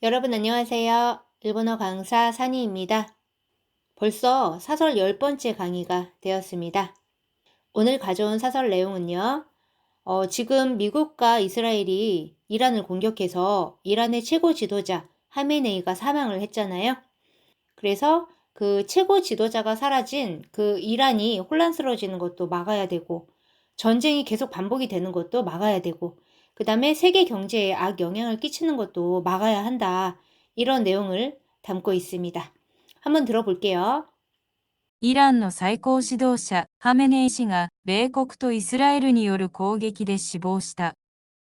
여러분 안녕하세요. 일본어 강사 산이입니다. 벌써 사설 10번째 강의가 되었습니다. 오늘 가져온 사설 내용은요. 지금 미국과 이스라엘이 이란을 공격해서 이란의 최고 지도자 하메네이가 사망을 했잖아요. 그래서 그 최고 지도자가 사라진 그 이란이 혼란스러워지는 것도 막아야 되고 전쟁이 계속 반복이 되는 것도 막아야 되고 그 다음에 세계 경제에 악영향을 끼치는 것도 막아야 한다. 이런 내용을 담고 있습니다. 한번 들어볼게요. イランの最高指導者、ハメネイ師が、米国とイスラエルによる攻撃で死亡した。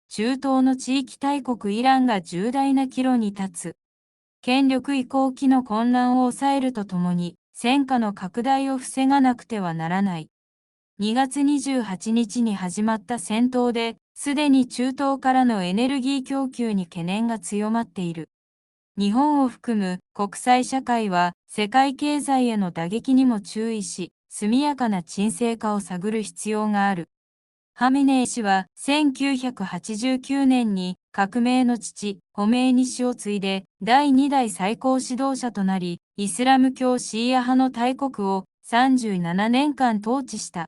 中東の地域大国イランが重大な岐路に立つ。権力移行期の混乱を抑えるとともに、戦火の拡大を防がなくてはならない。2月28日に始まった戦闘で、すでに中東からのエネルギー供給に懸念が強まっている。日本を含む国際社会は世界経済への打撃にも注意し、速やかな沈静化を探る必要がある。ハメネイ師は1989年に革命の父、ホメイニ師を継いで第2代最高指導者となり、イスラム教シーア派の大国を37年間統治した。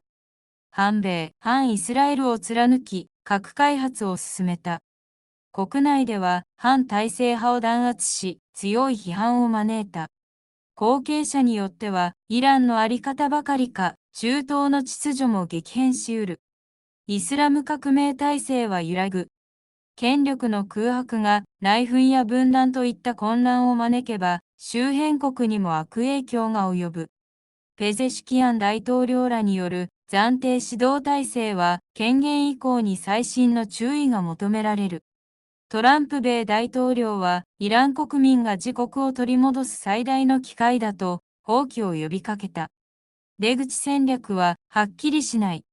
反米、反イスラエルを貫き、核開発を進めた。国内では反体制派を弾圧し、強い批判を招いた。後継者によっては、イランのあり方ばかりか、中東の秩序も激変しうる。イスラム革命体制は揺らぐ。権力の空白が内紛や分断といった混乱を招けば、周辺国にも悪影響が及ぶ。ペゼシキアン大統領らによる暫定指導体制は、権限移行に細心の注意が求められる。トランプ米大統領は、イラン国民が自国を取り戻す最大の機会だと、放棄を呼びかけた。出口戦略は、はっきりしない。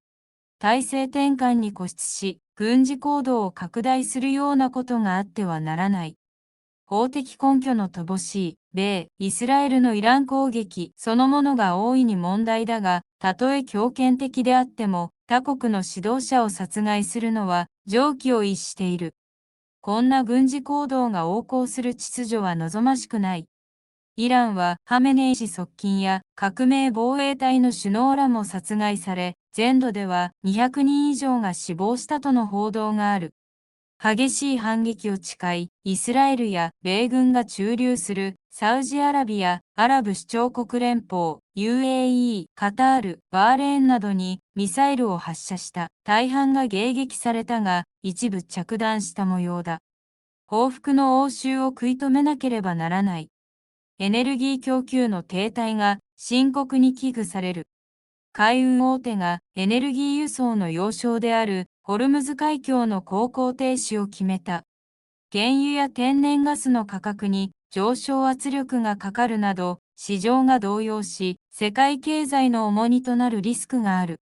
体制転換に固執し、軍事行動を拡大するようなことがあってはならない。法的根拠の乏しい、米、イスラエルのイラン攻撃そのものが大いに問題だが、たとえ強権的であっても、他国の指導者を殺害するのは、常軌を逸している。こんな軍事行動が横行する秩序は望ましくない。イランはハメネイ師側近や革命防衛隊の首脳らも殺害され、全土では200人以上が死亡したとの報道がある。激しい反撃を誓い、イスラエルや米軍が駐留するサウジアラビア、アラブ首長国連邦、UAE、カタール、バーレーンなどにミサイルを発射した。大半が迎撃されたが、一部着弾した模様だ。報復の応酬を食い止めなければならない。エネルギー供給の停滞が深刻に危惧される。海運大手がエネルギー輸送の要衝であるホルムズ海峡の航行停止を決めた。原油や天然ガスの価格に上昇圧力がかかるなど、市場が動揺し、世界経済の重荷となるリスクがある。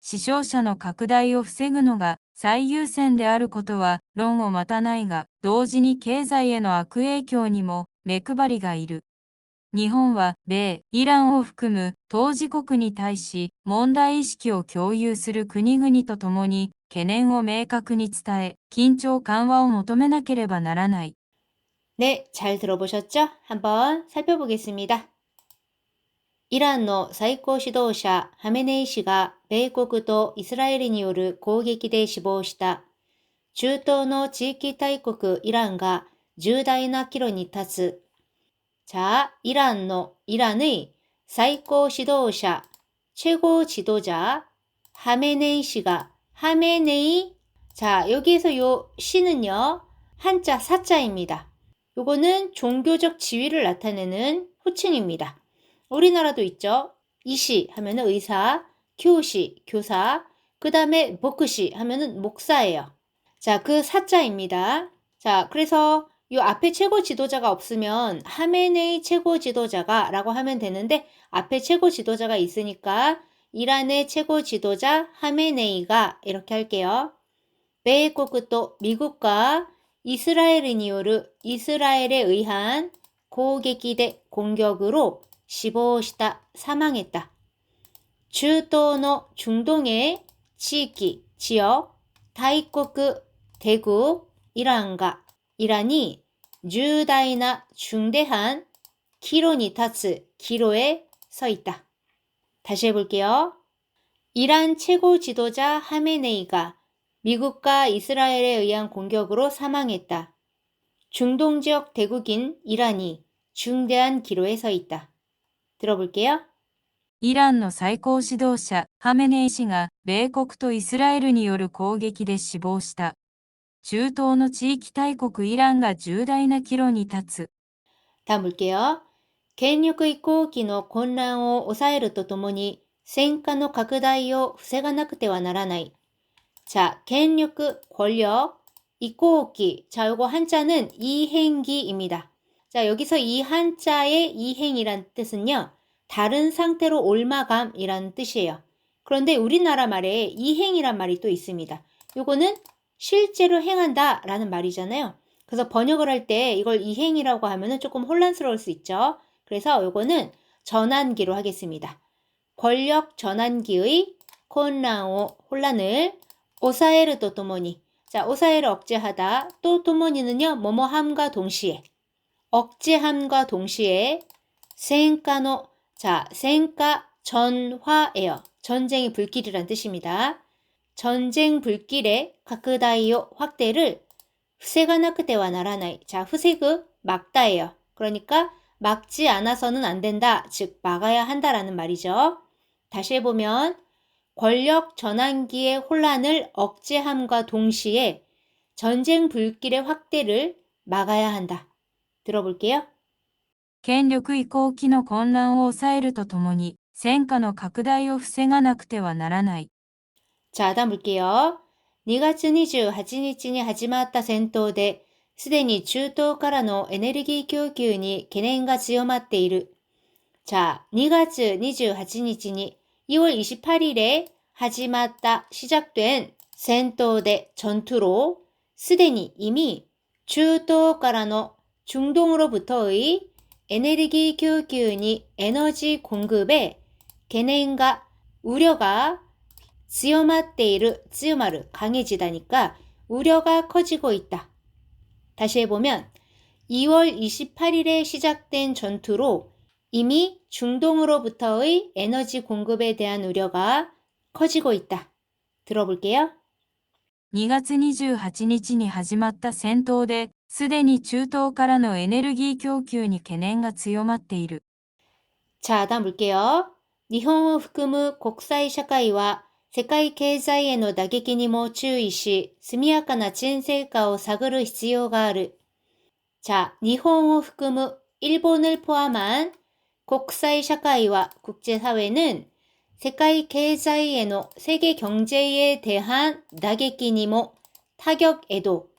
死傷者の拡大を防ぐのが最優先であることは論を待たないが、同時に経済への悪影響にも目配りがいる。日本は米、イランを含む当事国に対し問題意識を共有する国々とともに懸念を明確に伝え、緊張緩和を求めなければならない。네, 잘 들어보셨죠? 한번 살펴보겠습니다. 이란の最高指導者ハメネイ師が米国とイスラエルによる攻撃で死亡した。中東の地域大国イランが重大な岐路に立つ。자, 이란의最高指導者, 최고 지도자 하메네이 씨가 하메네이. 자, 여기에서 요 씨는요. 한자 사자입니다. 요거는 종교적 지위를 나타내는 호칭입니다. 우리나라도 있죠. 이씨 하면은 의사, 교시, 교사, 그 다음에 목시 하면은 목사예요. 자, 그 사자입니다. 자, 그래서 요 앞에 최고 지도자가 없으면 하메네이 최고 지도자가 라고 하면 되는데 앞에 최고 지도자가 있으니까 이란의 최고 지도자 하메네이가 이렇게 할게요.米国또 미국과 이스라엘에 의한 고객기대 공격으로 死亡した 사망했다. 중동의 중동의 지역, 다이국 대국 이란이 重大な 중대한 기로니 타츠 기로에 서 있다. 다시 해볼게요. 이란 최고 지도자 하메네이가 미국과 이스라엘에 의한 공격으로 사망했다. 중동 지역 대국인 이란이 중대한 기로에 서 있다. 들어볼게요. イランの最高指導者、ハメネイ師が、米国とイスラエルによる攻撃で死亡した。中東の地域大国イランが重大な岐路に立つ。 다음 볼게요. 権力移行期の混乱を抑えるとともに戦火の拡大を防がなくてはならない. 자, 権力, 권력, 이코기. 자, 요거 한자는 이행기입니다. 자, 여기서 이 한자의 이행이란 뜻은요. 다른 상태로 옮아감이라는 뜻이에요. 그런데 우리나라 말에 이행이란 말이 또 있습니다. 요거는 실제로 행한다 라는 말이잖아요. 그래서 번역을 할 때 이걸 이행이라고 하면은 조금 혼란스러울 수 있죠. 그래서 요거는 전환기로 하겠습니다. 권력 전환기의 콘라오 혼란을 오사에르 또 도모니. 자, 오사에르 억제하다. 또 도모니는요. 뭐뭐함과 동시에. 억제함과 동시에 센카노. 자, 센카 전화예요. 전쟁의 불길이란 뜻입니다. 전쟁 불길의 가크다이오 확대를 후세가나크테와 나라나이. 자, 후세그 막다예요. 그러니까 막지 않아서는 안 된다. 즉 막아야 한다라는 말이죠. 다시 해보면 권력 전환기의 혼란을 억제함과 동시에 전쟁 불길의 확대를 막아야 한다. 들어볼게요. 権力移行期の混乱を抑えるとともに、戦火の拡大を防がなくてはならない。 자, 다음 볼게요. 2月28日に始まった戦闘で、すでに中東からのエネルギー供給に懸念が強まっている. 자, 2月28日に 2월 28일에 하지마다 시작된 센토대 전투로 스데니 이미 주도からの 중동으로부터의 에너지 교규니 에너지 공급에懸念が 우려가 強まっている 強まる 강해지다니까 우려가 커지고 있다. 다시 해보면 2월 28일에 시작된 전투로 이미 중동으로부터의 에너지 공급에 대한 우려가 커지고 있다. 들어볼게요. 2月28日に始まった戦闘で、すでに中東からのエネルギー供給に懸念が強まっている。 자, 다음 볼게요. 일본을 含む国際社会は世界経済への打撃にも注意し、速やかな沈静化を探る必要がある. 자, 일본을 含む 일본을 포함한 국際社会와 국제사회는 세계経済への 세계 경제에 대한打撃にも 타격에도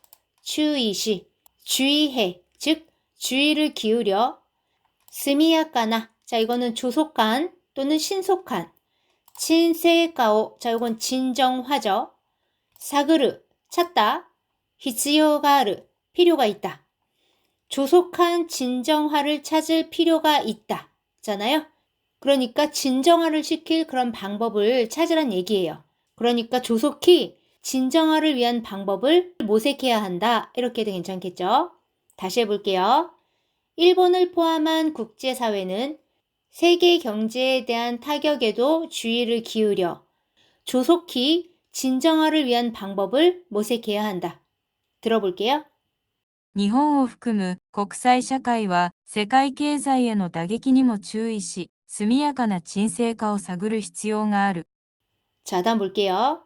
주의시 주의해 즉 주의를 기울여 스미야카나 자 이거는 조속한 또는 신속한 진세가오 자 이건 진정화죠. 사그르 찾다 히츠요가르 필요가 있다. 조속한 진정화를 찾을 필요가 있다. 잖아요. 그러니까 진정화를 시킬 그런 방법을 찾으란 얘기예요. 그러니까 조속히 진정화를 위한 방법을 모색해야 한다. 이렇게 해도 괜찮겠죠? 다시 해볼게요. 일본을 포함한 국제사회는 세계 경제에 대한 타격에도 주의를 기울여 조속히 진정화를 위한 방법을 모색해야 한다. 들어볼게요. 日本を含む国際社会は世界経済への打撃にも注意し、速やかな沈静化を探る必要がある。 자, 다음 볼게요.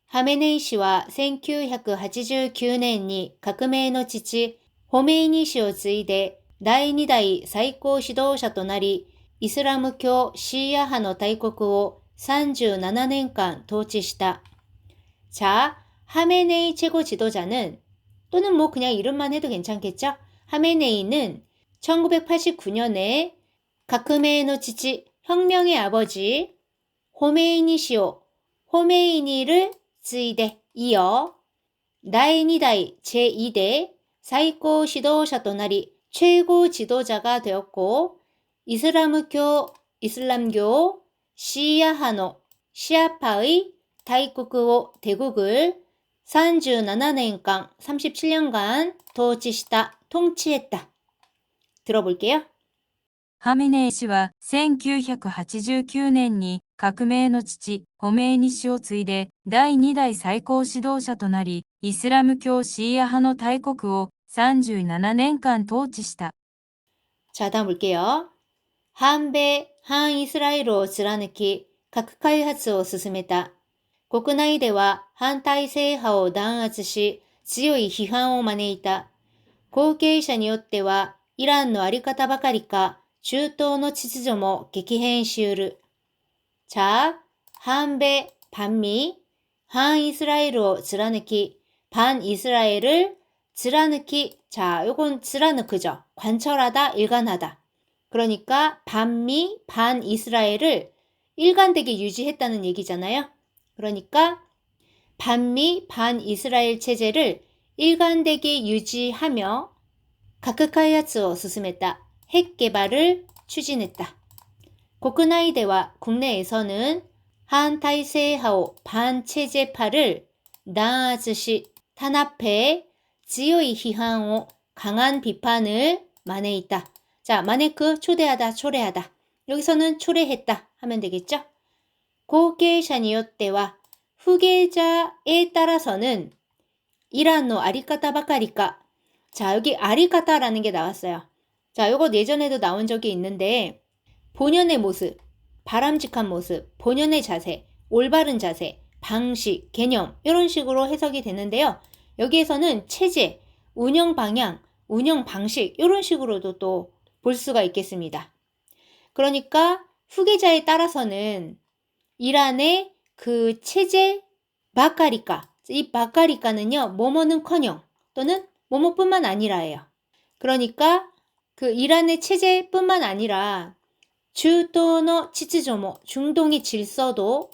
하메네이 씨와 1989年に革命の父、ホメイニ氏を継いで第2代最高指導者となり、イスラム教シーア派の大国を37年間統治した. 자, 하메네이 최고 지도자는 또는 뭐 그냥 이름만 해도 괜찮겠죠? 하메네이는 1989년에 가크메의 지치 혁명의 아버지 호메이니시오 호메이니를 쓰이대 이어 나이2代 제2대 사이코 지도자となり 최고 지도자가 되었고 이슬람교 시아하노 시아파의 대국을 37년간 37년간統治した. 통치했다. 들어볼게요. ハメネイ師は1989年に革命の父、ホメイニ師を継いで第2代最高指導者となり、イスラム教シーア派の大国を37年間統治した。 자, 다음 볼게요. 한배, 한이스라엘を 貫き 核開発を進めた。国内では反体制派を弾圧し、強い批判を招いた。後継者によっては、イランのあり方ばかりか、中東の秩序も激変しうる。자, 한배, 반미, 한이스라엘を 貫き, 반이스라엘을 貫き. 자, 요건 貫그죠. 관철하다, 일관하다. 그러니까 반미, 반이스라엘을 일관되게 유지했다는 얘기잖아요. 그러니까 반미, 반이스라엘 체제를 일관되게 유지하며 각흑開発を 進めた. 핵 개발을 추진했다. 국내대와 국내에서는 한타이세하오 반체제파를 나아즈시 탄압해 지요의 희한오 강한 비판을 만해있다. 자, 마네크 초대하다, 초래하다. 여기서는 초래했다 하면 되겠죠? 고계샤니요때와 후계자에 따라서는 이란노 아리카타 바카리까. 자, 여기 아리카타라는 게 나왔어요. 자, 요거 예전에도 나온 적이 있는데 본연의 모습, 바람직한 모습, 본연의 자세, 올바른 자세, 방식, 개념 이런 식으로 해석이 되는데요. 여기에서는 체제, 운영 방향, 운영 방식 이런 식으로도 또 볼 수가 있겠습니다. 그러니까 후계자에 따라서는 이란의 그 체제 바카리카, 이 바카리카는요, 뭐뭐는커녕 또는 뭐뭐뿐만 아니라예요. 그러니까 그 이란의 체제뿐만 아니라 중동의秩序も 중동의 질서도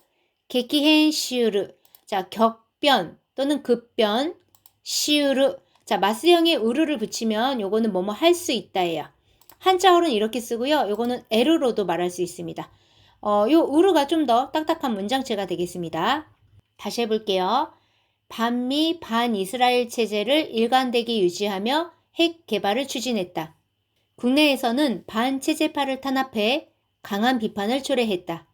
激変 시우르, 자 격변 또는 급변, 시우르, 자 마스형에 우르를 붙이면 요거는 뭐뭐 할 수 있다예요. 한자어는 이렇게 쓰고요. 요거는 에르로도 말할 수 있습니다. 요 우르가 좀 더 딱딱한 문장체가 되겠습니다. 다시 해볼게요. 반미 반이스라엘 체제를 일관되게 유지하며 핵 개발을 추진했다. 국내에서는 반체제파를 탄압해 강한 비판을 초래했다.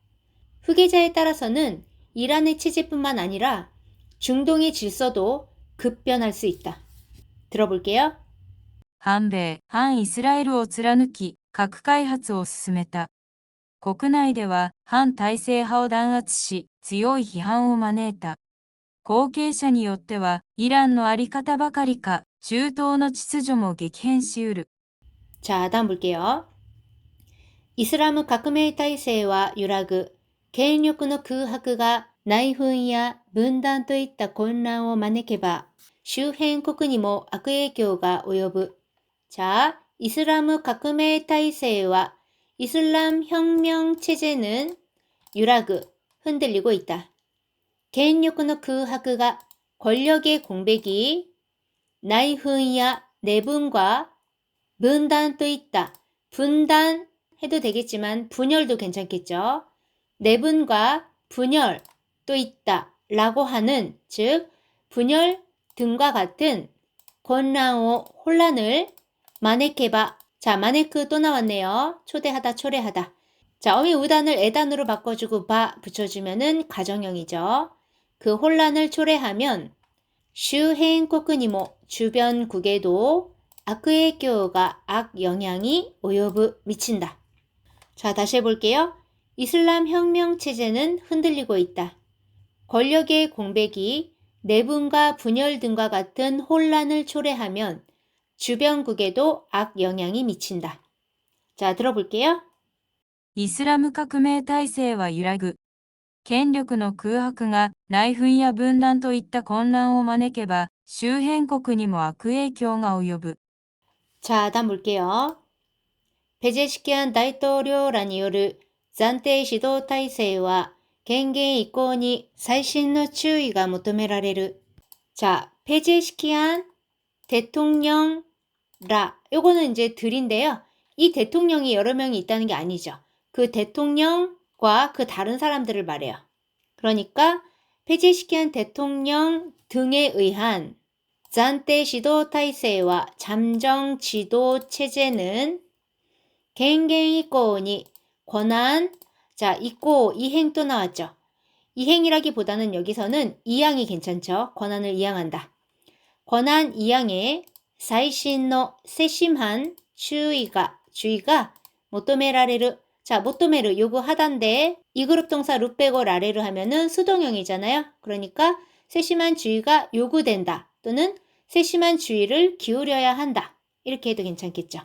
후계자에 따라서는 이란의 체제뿐만 아니라 중동의 질서도 급변할 수 있다. 들어볼게요. 反米、反イスラエルを貫き、核開発を進めた。国内では反体制派を弾圧し、強い批判を招いた。後継者によっては、イランのあり方ばかりか、中東の秩序も激変しうる。 자, 다음 볼게요. 이슬람革命 体制は 유라그, 権力の空白が内紛や分断といった混乱を招けば、周辺国にも悪影響が及ぶ。 자, 이슬람革命 体制は 이슬람 혁명 체제는 유라그, 흔들리고 있다.権力の 空白が 권력의 공백이 나이훈야 내분과 분단도 있다. 분단 해도 되겠지만 분열도 괜찮겠죠. 내분과 분열도 있다 라고 하는, 즉 분열 등과 같은 권나오 혼란을 마네케바. 자, 마네크 또 나왔네요. 초대하다, 초래하다. 자, 어미 우단을 에단으로 바꿔주고 바 붙여주면은 가정형이죠. 그 혼란을 초래하면 슈헤인코크니모 주변국에도 악의교가 악영향이 오요브 미친다. 자, 다시 해볼게요. 이슬람 혁명 체제는 흔들리고 있다. 권력의 공백이 내분과 분열 등과 같은 혼란을 초래하면 주변국에도 악영향이 미친다. 자, 들어볼게요. イスラム革命体制は揺らぐ。権力の空白が内紛や分断といった混乱を招けば、周辺国にも悪影響が及ぶ。 자, 다음 볼게요. 베제시키안 다이토료라による 暫定指導体制は権限移行に細心の注意が求められる. 자, 베제시키안 대통령 라, 요거는 이제 들인데요. 이 대통령이 여러 명이 있다는 게 아니죠. 그 대통령과 그 다른 사람들을 말해요. 그러니까 폐지시키한 대통령 등에 의한 暫定指導体制は잠정 지도 체제는権限 이권이 권한, 자, 이권, 이행 또 나왔죠. 이행이라기보다는 여기서는 이양이 괜찮죠. 권한을 이양한다. 권한 이양에最新の 세심한 주의가 求められる. 자, 求める 요구하단데 이 그룹 동사 루 빼고 라레를 하면은 수동형이잖아요. 그러니까 세심한 주의가 요구된다 또는 세심한 주의를 기울여야 한다. 이렇게 해도 괜찮겠죠.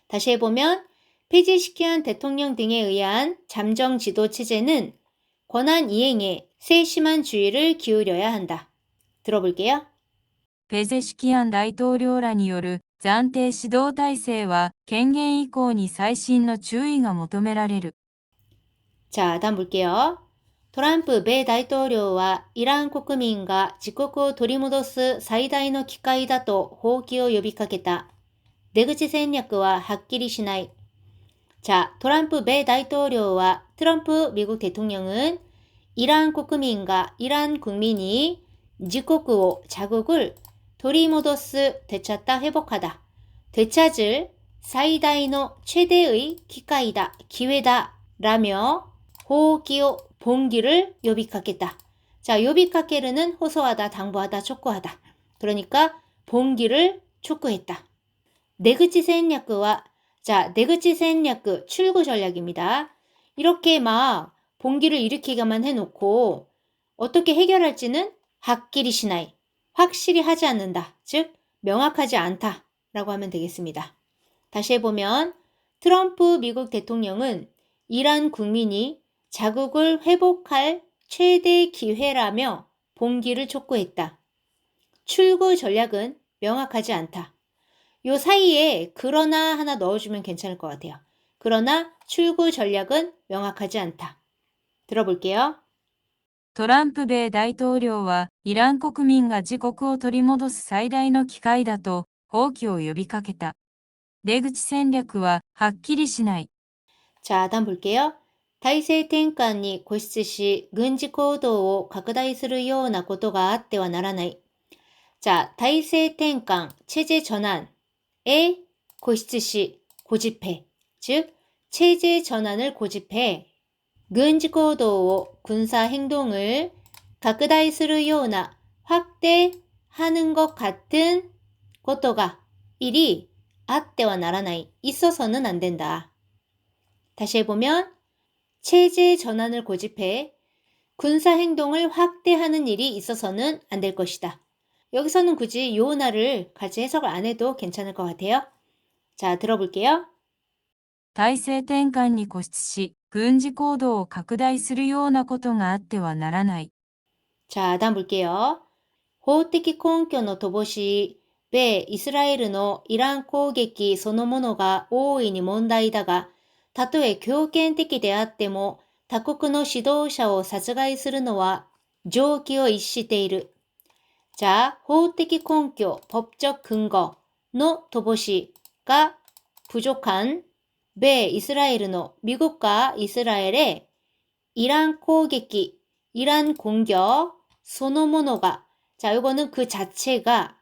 다시 해보면 폐지시킨 대통령 등에 의한 잠정 지도 체제는 권한 이행에 세심한 주의를 기울여야 한다. 들어볼게요. ペゼシキアン大統領らによる暫定指導体制は権限移行に細心の注意が求められる。 자, 다음 볼게요. 트럼프 미 대통령은 이란 국민과 지국을 取り戻す最大の機会だと放棄を呼びかけた. 내구치戦略は はっきりしない. 자, 트럼프 미 대통령은 트럼프 미국 대통령은 이란 국민과 이란 국민이 지국을 자국을 取り戻す 되찾다 회복하다. 되찾을 最大の 최대의 기회이다. 기회다. 라며 호기요 봉기를 요비카겠다. 자, 요비카케르는 호소하다, 당부하다, 촉구하다. 그러니까 봉기를 촉구했다. 내그치戦略와 자, 내그치戦略 출구 전략입니다. 이렇게 막 봉기를 일으키기만 해놓고 어떻게 해결할지는 하끼리 시나이 확실히 하지 않는다. 즉 명확하지 않다. 라고 하면 되겠습니다. 다시 해보면 트럼프 미국 대통령은 이란 국민이 자국을 회복할 최대 기회라며 봉기를 촉구했다. 출구 전략은 명확하지 않다. 요 사이에 그러나 하나 넣어주면 괜찮을 것 같아요. 그러나 출구 전략은 명확하지 않다. 들어볼게요. トランプ米大統領はイラン国民が自国を取り戻す最大の機会だと放棄を呼びかけた。出口戦略ははっきりしない。 자, 다음 볼게요. 体制転換に固執し軍事行動を拡大するようなことがあってはならない. 자, 体制転換, 체제 전환에固執し, 고집해. 즉, 체제 전환을 고집해. 군지行動を 군사 행동을 拡大するような 확대하는 것 같은 것도가 일이 あってはならない 있어서는 안 된다. 다시 해보면 체제 전환을 고집해 군사 행동을 확대하는 일이 있어서는 안 될 것이다. 여기서는 굳이 요나를 같이 해석을 안 해도 괜찮을 것 같아요. 자, 들어볼게요. 体制転換に固執し、軍事行動を拡大するようなことがあってはならない。 자, 다음 볼게요. 法的根拠の乏しい米イスラエルのイラン攻撃そのものが大いに問題だが、たとえ強権的であっても他国の指導者を殺害するのは常軌を逸している. 자, 法的根拠, 법적 근거의 도보시가 부족한 배 이스라엘의 미국과 이스라엘의 이란攻撃, 이란 공격, そのものが, 자, 이거는 그 자체가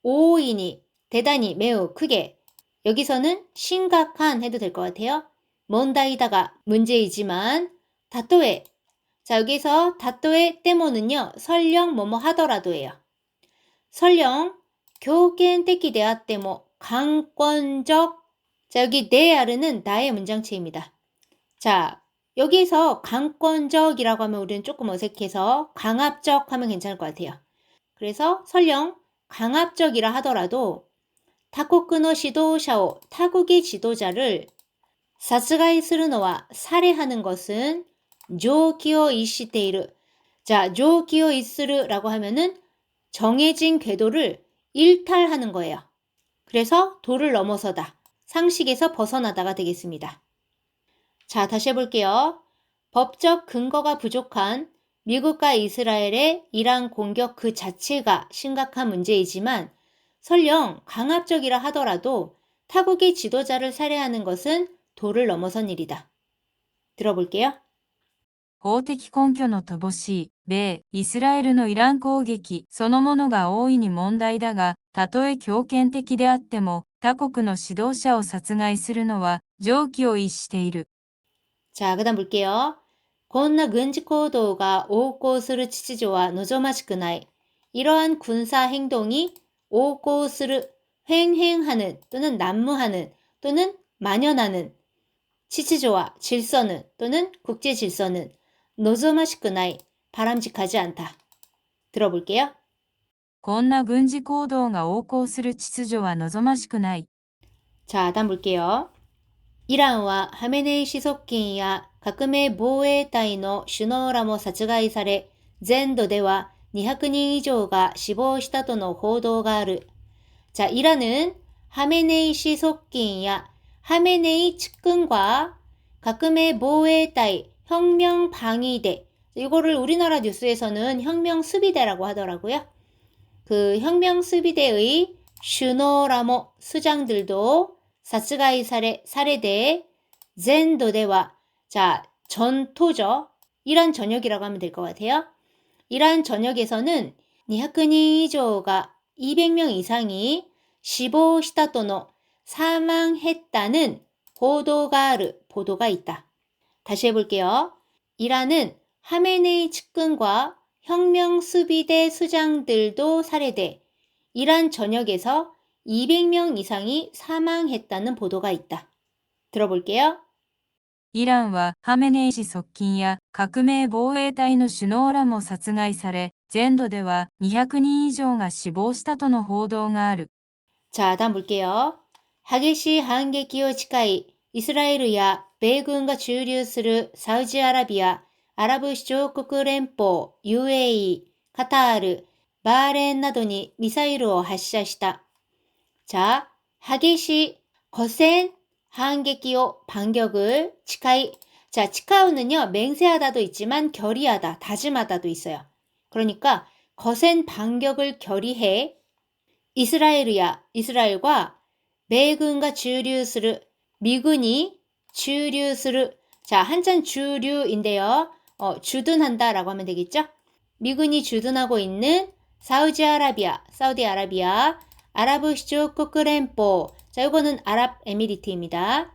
오인이 대단히 매우 크게, 여기서는 심각한 해도 될 것 같아요. 먼다이다가 문제이지만, 다또에, 자, 여기서 다또에 때문은요, 설령 뭐뭐 하더라도예요. 설령 교견的 되었대모 강권적, 자, 여기 네아르는 나의 문장체입니다. 자, 여기서 강권적이라고 하면 우리는 조금 어색해서 강압적 하면 괜찮을 것 같아요. 그래서 설령 강압적이라 하더라도 타국의 지도자오, 타국의 지도자를 사스가이するのは 살해하는 것은 조기오 이시테이르. 자, 조기오 이스르라고 하면은 정해진 궤도를 일탈하는 거예요. 그래서 도를 넘어서다. 상식에서 벗어나다가 되겠습니다. 자, 다시 해볼게요. 법적 근거가 부족한 미국과 이스라엘의 이란 공격 그 자체가 심각한 문제이지만 설령 강압적이라 하더라도 타국의 지도자를 살해하는 것은 도를 넘어선 일이다. 들어볼게요. 法的根拠の乏しい、米、イスラエルのイラン攻撃そのものが大いに問題だが、たとえ強権的であっても、他国の指導者を殺害するのは常軌を逸している。 자, 그다음 볼게요. こんな軍事行動が横行する秩序は望ましくない. 이러한 군사 행동이 横行する, 횡행하는 또는 난무하는 또는 만연하는秩序와 질서는 또는 국제 질서는 望ましくない, 바람직하지 않다. 들어볼게요. こんな軍事行動が横行する秩序は望ましくない。 자, 다음 볼게요. 이란과 하메네이 시속기야 革命防衛隊の首脳らも殺害され、全土では200人以上が死亡したとの報道がある。 자, 이란은 하메네이 시속기야 하메네이 측근과革命 보호대의 혁명 방위대, 이거를 우리나라 뉴스에서는 혁명 수비대라고 하더라고요. 그 혁명 수비대의 슈노라모 수장들도殺害 살해돼 젠도대와, 자, 전토죠. 이란 전역이라고 하면 될 것 같아요. 이란 전역에서는 200人以上가 200명 이상이 死亡したとの 사망했다는 보도가 있다. 다시 해볼게요. 이란은 하메네이 측근과 혁명 수비대 수장들도 살해돼 이란 전역에서 200명 이상이 사망했다는 보도가 있다. 들어볼게요. イランはハメネイ師側近や革命防衛隊の首脳らも殺害され、全土では200人以上が死亡したとの報道がある。 자, 다음 볼게요. 하게시 한계기호 치카이 이스라엘이야米軍が 駐留する 사우디아라비아, 아랍首長国連邦 UAE, 카타르, 바레인 などに 미사일을 発射した. 자, 하게시 거센 한계기호 반격을 치카이. 자, 치카우는요, 맹세하다도 있지만 결의하다, 다짐하다도 있어요. 그러니까 거센 반격을 결의해 이스라엘이야, 이스라엘과米軍が 駐留する 미군이 駐留する. 자, 한자는 주류인데요. 주둔한다라고 하면 되겠죠? 미군이 주둔하고 있는 사우디아라비아, 아랍首長国連邦. 자, 이거는 아랍에미리트입니다.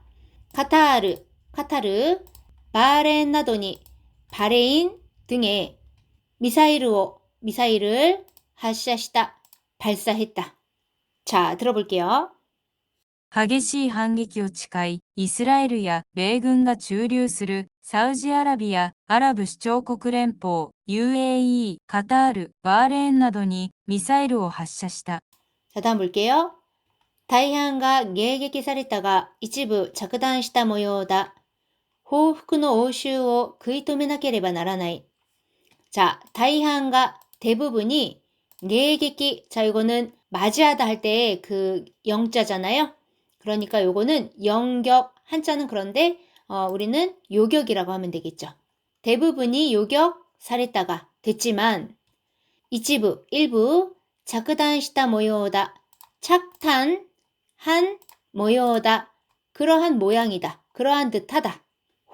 카타르, 바레인 などに 바레인 등에 미사일을 発射した, 발사했다. 자, 들어볼게요. 激しい反撃を誓い、イスラエルや米軍が駐留するサウジアラビア、アラブ首長国連邦、UAE、カタール、バーレーンなどにミサイルを発射した。 자, 다음 볼게요. 다이한가迎撃されたが一部着弾した模様だ. 報復の応酬を食い止めなければならない. 자, 다이한가 대부분이迎撃. 자, 이거는 맞이하다 할 때 그 영자잖아요. 그러니까 요거는 영격, 한자는 그런데 우리는 요격이라고 하면 되겠죠. 대부분이 요격された가 됐지만 일부 착탄시다 모요다. 착탄한 모요다. 그러한 모양이다. 그러한 듯하다.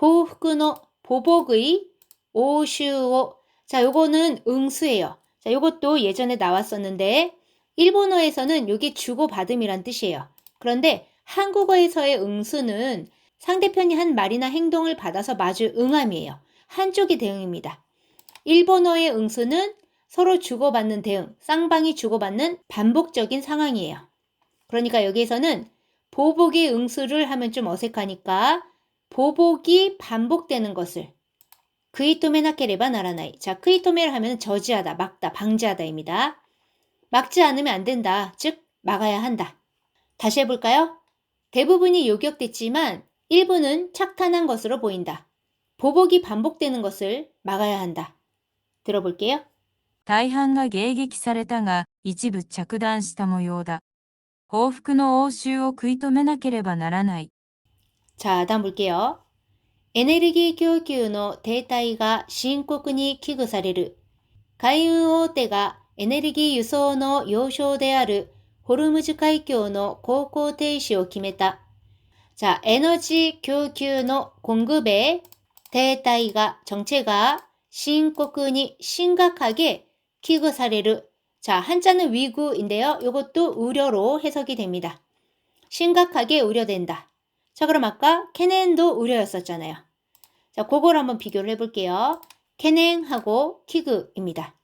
호후쿠노 보복의 오슈오. 자, 요거는 응수예요. 자, 요것도 예전에 나왔었는데 일본어에서는 요게 주고받음이란 뜻이에요. 그런데 한국어에서의 응수는 상대편이 한 말이나 행동을 받아서 마주 응함이에요. 한쪽의 대응입니다. 일본어의 응수는 서로 주고받는 대응, 쌍방이 주고받는 반복적인 상황이에요. 그러니까 여기에서는 보복의 응수를 하면 좀 어색하니까 보복이 반복되는 것을 크이토메나케레바 나라나이. 자, 크이토메를 하면 저지하다, 막다, 방지하다입니다. 막지 않으면 안 된다. 즉, 막아야 한다. 다시 해볼까요? 대부분이 요격됐지만 일부는 착탄한 것으로 보인다. 보복이 반복되는 것을 막아야 한다. 들어볼게요. 大半が迎撃されたが、一部着弾した模様だ。報復の応酬を食い止めなければならない。 자, 다음 볼게요. 에너지供給の停滞が深刻に危惧される. 海運大手がエネルギー輸送の要衝であるホルムズ海峡の航行停止を決めた. 자, 에너지供給の공급에 停滞が 정체가 深刻に 심각하게 危惧される. 자, 한자는 위구인데요. 이것도 우려로 해석이 됩니다. 심각하게 우려된다. 자, 그럼 아까 캐넨도 우려였었잖아요. 자, 그걸 한번 비교를 해볼게요. 캐넨하고 키그입니다.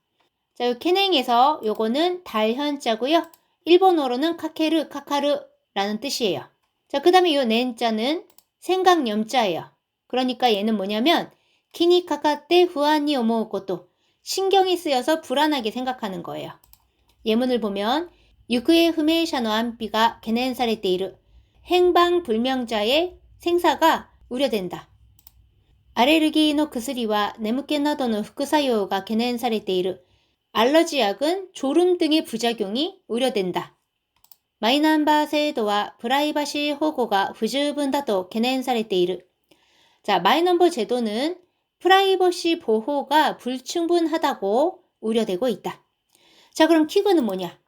자, 이 캐넨에서 요거는 달현자고요. 일본어로는 카케르, 카카르라는 뜻이에요. 자, 그 다음에 요 넨자는 생각염자예요. 그러니까 얘는 뭐냐면 키니 카카테 후안니 오모우 것도 신경이 쓰여서 불안하게 생각하는 거예요. 예문을 보면 유쿠에 후메이샤노 안비가懸念されている 행방불명자의 생사가 우려된다. 알레르기의 薬は 眠気などの副作用が懸念されている 알러지약은 졸음 등의 부작용이 우려된다. 마이넘버制度は 프라이버시 보호가 不十分だと懸念されている. 자, 마이넘버 제도는 프라이버시 보호가 불충분하다고 우려되고 있다. 자, 그럼 키그는 뭐냐?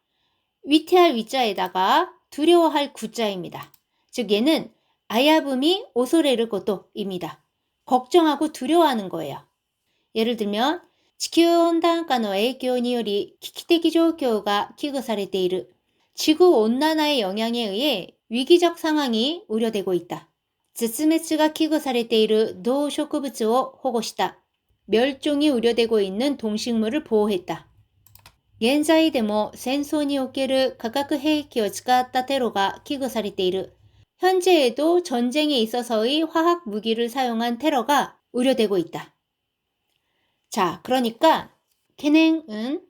위태할 위자에다가 두려워할 구자입니다. 즉 얘는 아야부미 오소레를 것도입니다. 걱정하고 두려워하는 거예요. 예를 들면 地球温暖化の影響により危機的状況が危惧されている. 지구온난화의 영향에 의해 위기적 상황이 우려되고 있다. 絶滅が危惧されている動植物を保護した. 멸종이 우려되고 있는 동식물을 보호했다. 現在でも戦争における化学兵器を使ったテロが危惧されている. 현재에도 전쟁에 있어서의 화학 무기를 사용한 테러가 우려되고 있다. 자, 그러니까 캐넨은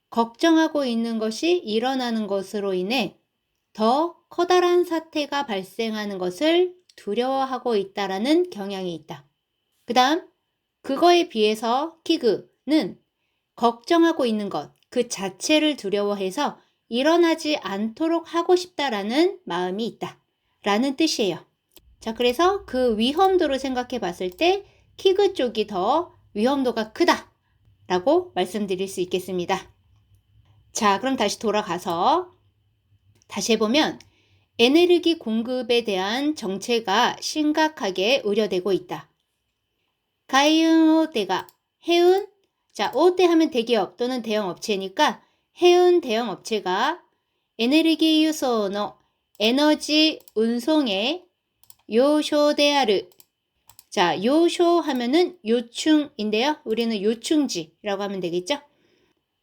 걱정하고 있는 것이 일어나는 것으로 인해 더 커다란 사태가 발생하는 것을 두려워하고 있다라는 경향이 있다. 그 다음 그거에 비해서 키그는 걱정하고 있는 것 그 자체를 두려워해서 일어나지 않도록 하고 싶다라는 마음이 있다 라는 뜻이에요. 자, 그래서 그 위험도를 생각해 봤을 때 키그 쪽이 더 위험도가 크다 라고 말씀드릴 수 있겠습니다. 자, 그럼 다시 돌아가서 다시 해보면 에너지 공급에 대한 정체가 심각하게 우려되고 있다. 가이운 오테가 해운, 자, 오테 하면 대기업 또는 대형 업체니까 해운 대형 업체가 에너지 유소의 에너지 운송의 요쇼데아르. 자, 요쇼 하면은 요충인데요. 우리는 요충지라고 하면 되겠죠?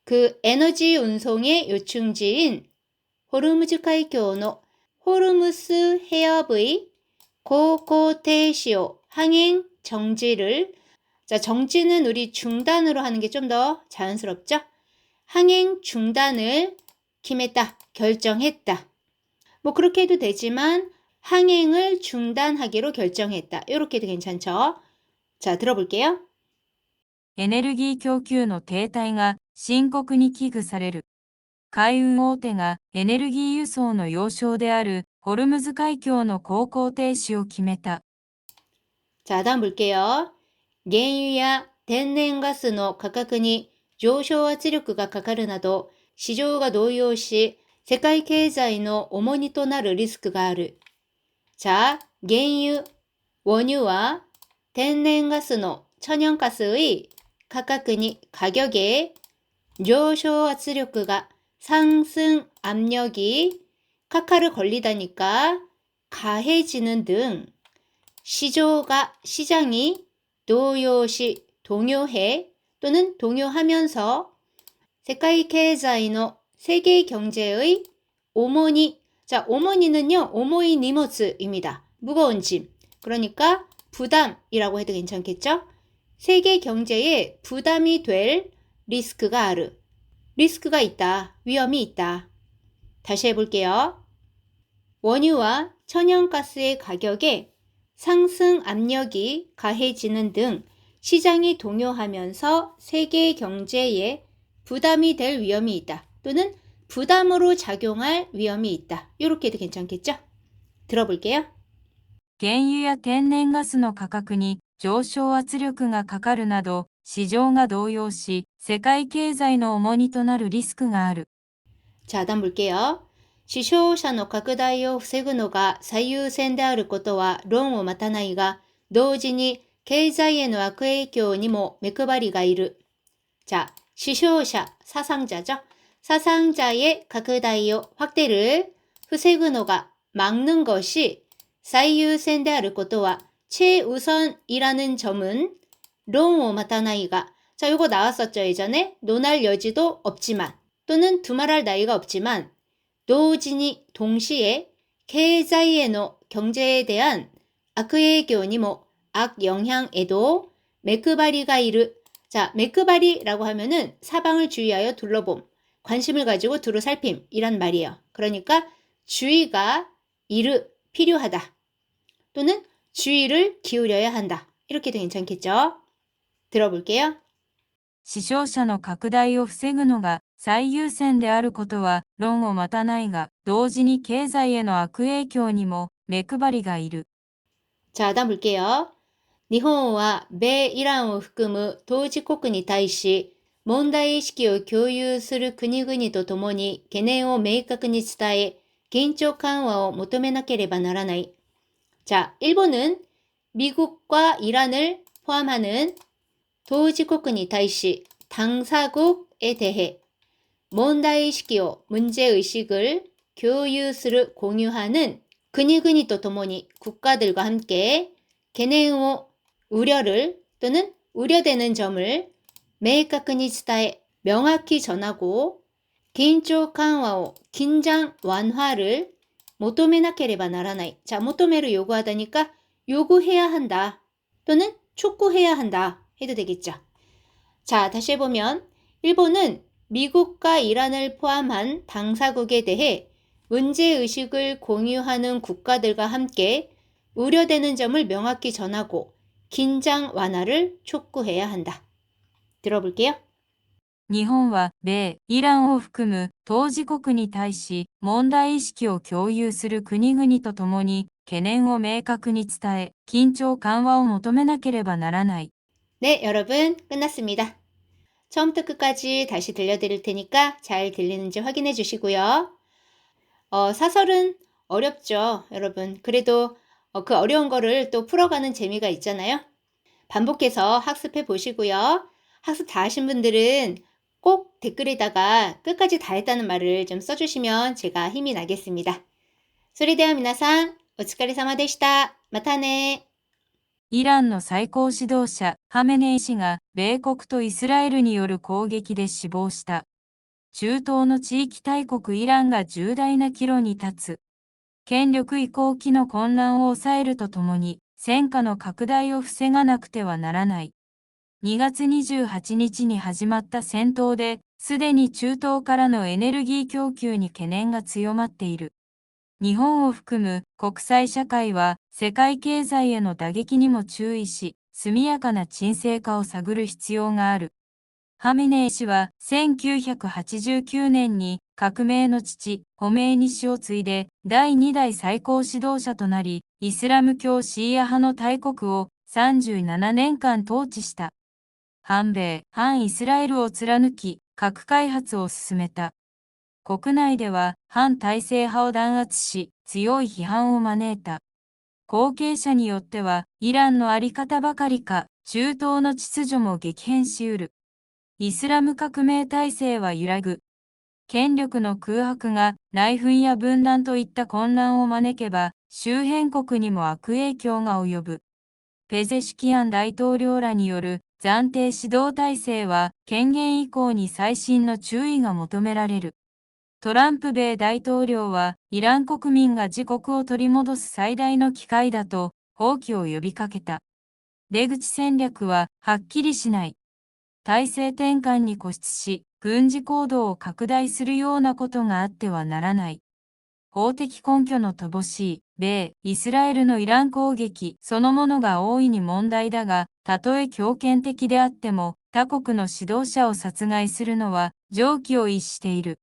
그 에너지 운송의 요충지인 호르무즈海峡の 호르무스 해협의 고고테시오 항행 정지를, 자, 정지는 우리 중단으로 하는 게 좀 더 자연스럽죠? 항행 중단을決めた, 결정했다. 뭐 그렇게 해도 되지만 항행을 중단하기로 결정했다. 이렇게도 괜찮죠? 자, 들어볼게요. エネルギー供給の停滞が深刻に危惧される。海運大手がエネルギー輸送の要衝であるホルムズ海峡の航行停止を決めた。 자, 다음 볼게요. 原油や天然ガスの価格に上昇圧力がかかるなど、市場が動揺し、世界経済の重荷となるリスクがある。 자, 原油, 원유와 天然ガスの 천연가스의 価格に 가격에 上昇圧力が 상승 압력이 카카를 걸리다니까 가해지는 등 시장이 동요시 동요해 또는 동요하면서 세계経済の 세계 경제의 오모니, 자, 오모니는요, 오모이 니모츠입니다. 무거운 짐. 그러니까 부담이라고 해도 괜찮겠죠? 세계 경제에 부담이 될 리스크가 아르. 리스크가 있다. 위험이 있다. 다시 해볼게요. 원유와 천연가스의 가격에 상승 압력이 가해지는 등 시장이 동요하면서 세계 경제에 부담이 될 위험이 있다. 또는 부담으로 작용할 위험이 있다. 이렇게도 괜찮겠죠? 들어볼게요. 原油や天然ガスの価格に上昇圧力がかかるなど、市場が動揺し、世界経済の重荷となるリスクがある。 자, 다음 볼게요. 死傷者の拡大を防ぐのが最優先であることは論を待たないが、同時に経済への悪影響にも目配りがいる。자, 시효자, 사상자죠. 사상자의拡大요 확대를 防ぐのが 막는 것이最優先であることは 최우선이라는 점은 論を待たないが, 자, 요거 나왔었죠, 예전에. 논할 여지도 없지만, 또는 두말할 나위가 없지만, 同時に, 동시에, 経済への 경제에 대한 악影響にも, 악영향에도 目配りが 이르. 자, 메크바리라고 하면은 사방을 주의하여 둘러봄, 관심을 가지고 두루 살핌 이란 말이에요. 그러니까 주의가 이르 필요하다 또는 주의를 기울여야 한다. 이렇게도 괜찮겠죠? 들어볼게요. 死傷者の拡大を防ぐのが最優先であることは論を待たないが、同時に経済への悪影響にも目配りがいる。 자, 다음 볼게요. 日本は米イランを含む当事国に対し問題意識を共有する国々とともに懸念を明確に伝え緊張緩和を求めなければならない. 자, 일본은 미국과 이란을 포함하는 도지국에対し 당사국에 대해 문제의식을 교유する 공유하는国々とともに 국가들과 함께懸念を 우려를 또는 우려되는 점을 明確に伝え 명확히 전하고 긴장緩和を 긴장 완화를 求めなければならない. 자, 求める 요구하다니까 요구해야 한다 또는 촉구해야 한다 해도 되겠죠. 자, 다시 해보면 일본은 미국과 이란을 포함한 당사국에 대해 문제의식을 공유하는 국가들과 함께 우려되는 점을 명확히 전하고 긴장 완화를 촉구해야 한다. 들어볼게요. 日本は米、イランを含む当事国に対し問題意識を共有する国々とともに懸念を明確に伝え緊張緩和を求めなければならない. 네, 여러분 끝났습니다. 처음부터 끝까지 다시 들려드릴 테니까 잘 들리는지 확인해 주시고요. 사설은 어렵죠, 여러분. 그래도 그 어려운 거를 또 풀어가는 재미가 있잖아요. 반복해서 학습해 보시고요. 학습 다 하신 분들은 꼭 댓글에다가 끝까지 다 했다는 말을 좀 써주시면 제가 힘이 나겠습니다. それでは皆さん、お疲れ様でした。またね。イランの最高指導者ハメネイ師が米国とイスラエルによる攻撃で死亡した。中東の地域大国イランが重大な岐路に立つ。権力移行期の混乱を抑えるとともに戦火の拡大を防がなくてはならない。2月28日に始まった戦闘で、すでに中東からのエネルギー供給に懸念が強まっている。日本を含む国際社会は世界経済への打撃にも注意し、速やかな沈静化を探る必要がある。ハメネイ師は1989年に革命の父、ホメイニ師を継いで第2代最高指導者となり、イスラム教シーア派の大国を37年間統治した。反米、反イスラエルを貫き、核開発を進めた。国内では反体制派を弾圧し、強い批判を招いた。後継者によっては、イランのあり方ばかりか、中東の秩序も激変しうる。イスラム革命体制は揺らぐ。権力の空白が内紛や分断といった混乱を招けば、周辺国にも悪影響が及ぶ。ペゼシキアン大統領らによる暫定指導体制は権限移行に細心の注意が求められる。トランプ米大統領はイラン国民が自国を取り戻す最大の機会だと放棄を呼びかけた。出口戦略ははっきりしない。体制転換に固執し、軍事行動を拡大するようなことがあってはならない。法的根拠の乏しい、米、イスラエルのイラン攻撃そのものが大いに問題だが、たとえ強権的であっても、他国の指導者を殺害するのは常軌を逸している。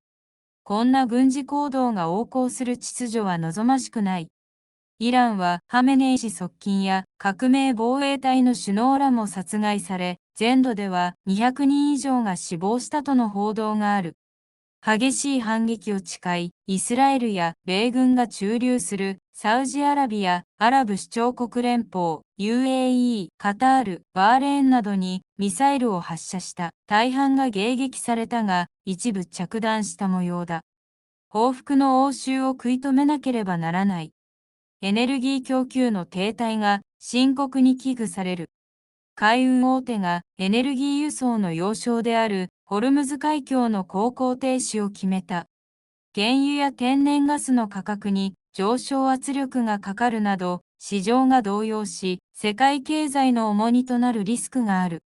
こんな軍事行動が横行する秩序は望ましくない。イランはハメネイ師側近や革命防衛隊の首脳らも殺害され、全土では200人以上が死亡したとの報道がある。激しい反撃を誓い、イスラエルや米軍が駐留するサウジアラビア、アラブ首長国連邦、UAE、カタール、バーレーンなどにミサイルを発射した。大半が迎撃されたが、一部着弾した模様だ。報復の応酬を食い止めなければならない。エネルギー供給の停滞が深刻に危惧される。海運大手がエネルギー輸送の要衝であるホルムズ海峡の航行停止を決めた。原油や天然ガスの価格に上昇圧力がかかるなど、市場が動揺し、世界経済の重荷となるリスクがある。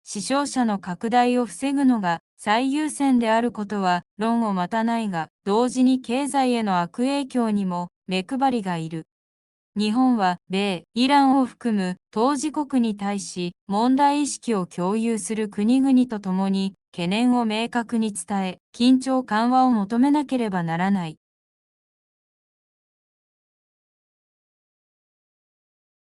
死傷者の拡大を防ぐのが最優先であることは論を待たないが、同時に経済への悪影響にも目配りがいる。日本は米、イランを含む当事国に対し問題意識を共有する国々とともに懸念を明確に伝え、緊張緩和を求めなければならない。